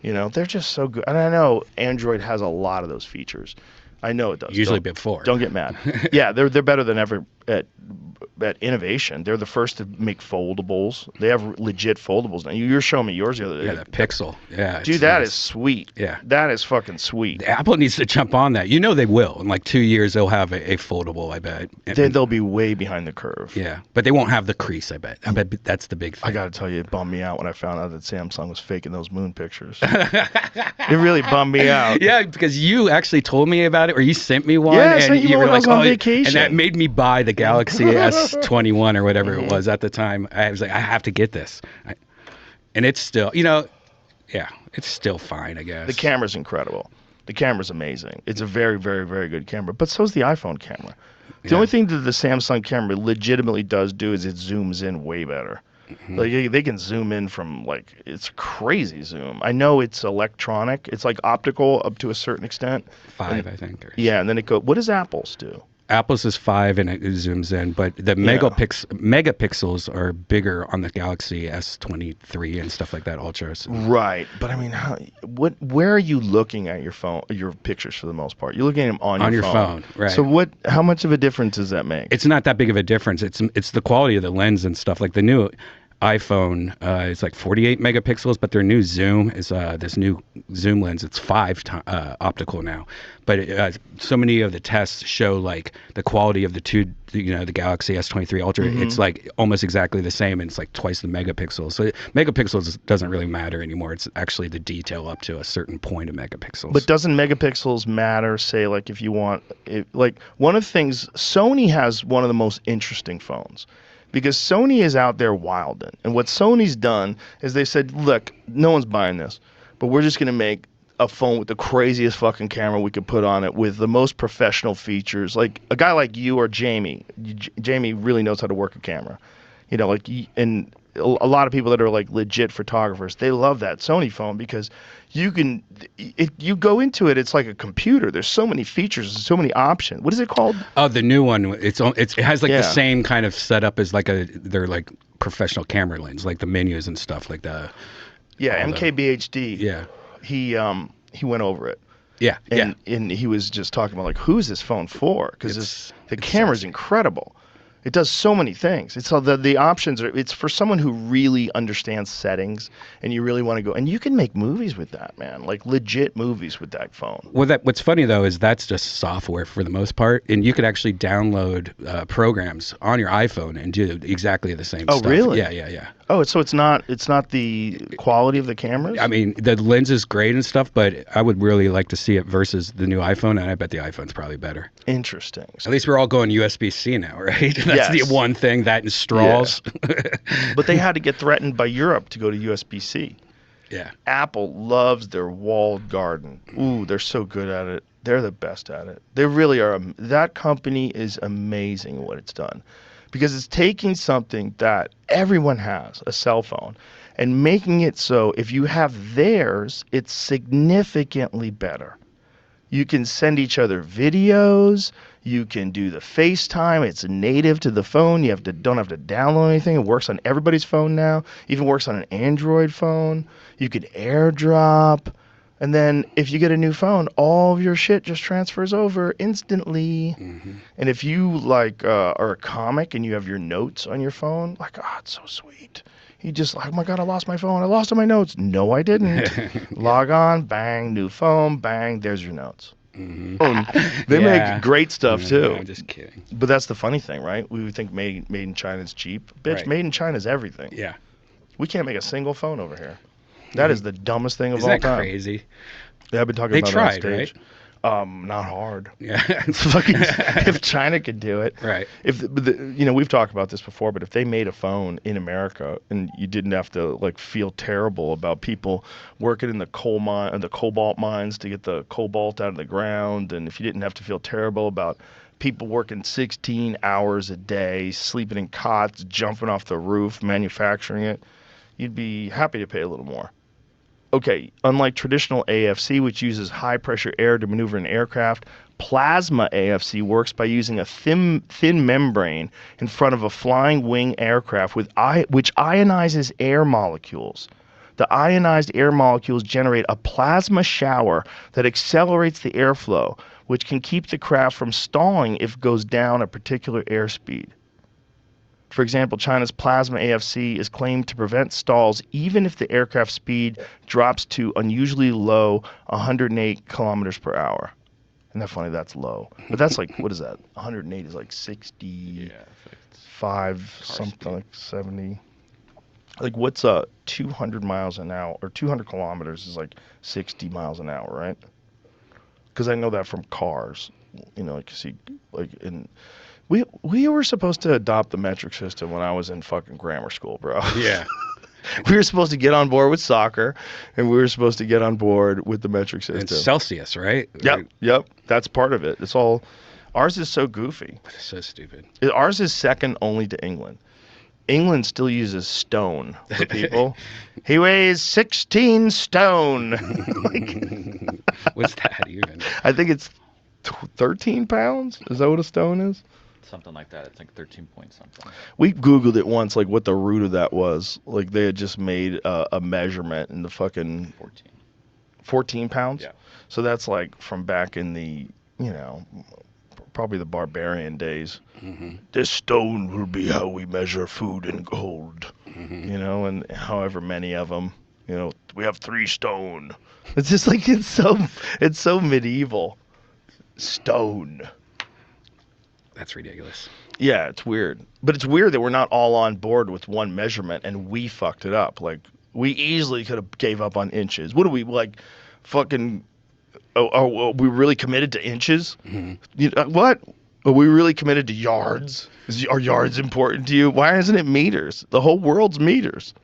You know, they're just so good. And I know Android has a lot of those features. I know it does. Usually before. Don't get mad. Yeah, they're better than ever at innovation. They're the first to make foldables. They have legit foldables now. You were showing me yours the other day. Yeah, the Pixel. Yeah, dude, that is sweet. Yeah, that is fucking sweet. Apple needs to jump on that. You know they will. In like 2 years, they'll have a foldable. I bet. They'll be way behind the curve. Yeah, but they won't have the crease. I bet that's the big thing. I got to tell you, it bummed me out when I found out that Samsung was faking those moon pictures. It really bummed me out. Yeah, because you actually told me about it, or you sent me one. Yeah, and you were like, on vacation. And that made me buy the Galaxy S21 or whatever it was at the time. I was like, I have to get this. And it's still, it's still fine, I guess. The camera's incredible. The camera's amazing. It's a very, very, very good camera. But so's the iPhone camera. The only thing that the Samsung camera legitimately does do is it zooms in way better. Mm-hmm. Like they can zoom in from it's crazy zoom. I know it's electronic. It's like optical up to a certain extent. 5, I think. Yeah, and then it goes. What does Apple's do? Apple's is 5 and it zooms in, but the megapixels are bigger on the Galaxy S23 and stuff like that, Ultras. Right, but I mean, where are you looking at your pictures for the most part? You're looking at them on your phone. Right? So how much of a difference does that make? It's not that big of a difference. It's the quality of the lens and stuff. Like the new iPhone is like 48 megapixels, but their new zoom is this new zoom lens. It's 5 optical now, but so many of the tests show like the quality of the the Galaxy S23 Ultra. Mm-hmm. It's like almost exactly the same, and it's like twice the megapixels. So megapixels doesn't really matter anymore. It's actually the detail up to a certain point of megapixels. But doesn't megapixels matter? Say like if you want, one of the things Sony has one of the most interesting phones. Because Sony is out there wilding. And what Sony's done is they said, look, no one's buying this, but we're just going to make a phone with the craziest fucking camera we could put on it with the most professional features. Like a guy like you or Jamie. Jamie really knows how to work a camera. And a lot of people that are like legit photographers, they love that Sony phone because you go into it, it's like a computer. There's so many features, so many options. What is it called? Oh, the new one. It has like the same kind of setup as their like professional camera lens, like the menus and stuff like that. Yeah, MKBHD. Yeah. He went over it. Yeah. And he was just talking about like, who's this phone for? Because the camera's incredible. It does so many things. It's all the options are. It's for someone who really understands settings, and you really want to go. And you can make movies with that, man. Like legit movies with that phone. Well, what's funny though is that's just software for the most part, and you could actually download programs on your iPhone and do exactly the same stuff. Oh, really? Yeah. Oh, so it's not the quality of the cameras? I mean, the lens is great and stuff, but I would really like to see it versus the new iPhone, and I bet the iPhone's probably better. Interesting. At least we're all going USB-C now, right? That's the one thing, that and straws. Yeah. But they had to get threatened by Europe to go to USB-C. Yeah. Apple loves their walled garden. Ooh, they're so good at it. They're the best at it. They really are. That company is amazing at what it's done. Because it's taking something that everyone has, a cell phone, and making it so if you have theirs, it's significantly better. You can send each other videos. You can do the FaceTime. It's native to the phone. You don't have to download anything. It works on everybody's phone now. Even works on an Android phone. You can AirDrop. And then if you get a new phone, all of your shit just transfers over instantly. Mm-hmm. And if you are a comic and you have your notes on your phone, it's so sweet. You just oh my God, I lost my phone. I lost all my notes. No, I didn't. Log on, bang, new phone, bang, there's your notes. Mm-hmm. They make great stuff too. I'm just kidding. But that's the funny thing, right? We would think made in China is cheap. Bitch, right. Made in China is everything. Yeah. We can't make a single phone over here. That is the dumbest thing of all time. Isn't that crazy? Yeah, I've been talking about it on stage. Right? Not hard. Yeah. If China could do it. Right. We've talked about this before, but if they made a phone in America and you didn't have to feel terrible about people working in the cobalt mines to get the cobalt out of the ground, and if you didn't have to feel terrible about people working 16 hours a day, sleeping in cots, jumping off the roof, manufacturing it, you'd be happy to pay a little more. Okay, unlike traditional AFC, which uses high-pressure air to maneuver an aircraft, plasma AFC works by using a thin membrane in front of a flying wing aircraft which ionizes air molecules. The ionized air molecules generate a plasma shower that accelerates the airflow, which can keep the craft from stalling if it goes down a particular airspeed. For example, China's plasma AFC is claimed to prevent stalls even if the aircraft speed drops to unusually low 108 kilometers per hour. Isn't that funny? That's low. But that's like, what is that? 108 is like 65, something speed. like 70. Like, what's 200 miles an hour, or 200 kilometers is like 60 miles an hour, right? Because I know that from cars. You know, like, you see, like, in... We were supposed to adopt the metric system when I was in fucking grammar school, bro. Yeah. We were supposed to get on board with soccer, and we were supposed to get on board with the metric And system. Celsius, right? Yep. That's part of it. It's all... Ours is so goofy. It's so stupid. Ours is second only to England. England still uses stone for people. He weighs 16 stone. What's that even? I think it's 13 pounds. Is that what a stone is? Something like that. It's like 13 point something. We Googled it once, like what the root of that was. Like they had just made a measurement in the fucking 14 pounds. Yeah. So that's like from back in the, probably the barbarian days. Mm-hmm. This stone will be how we measure food and gold. Mm-hmm. And however many of them. We have 3 stone. It's just like it's so medieval. Stone. That's ridiculous. Yeah, it's weird. But it's weird that we're not all on board with one measurement and we fucked it up. Like, we easily could have gave up on inches. What are we, like, fucking... are we really committed to inches? Mm-hmm. What? Are we really committed to yards? Are yards important to you? Why isn't it meters? The whole world's meters.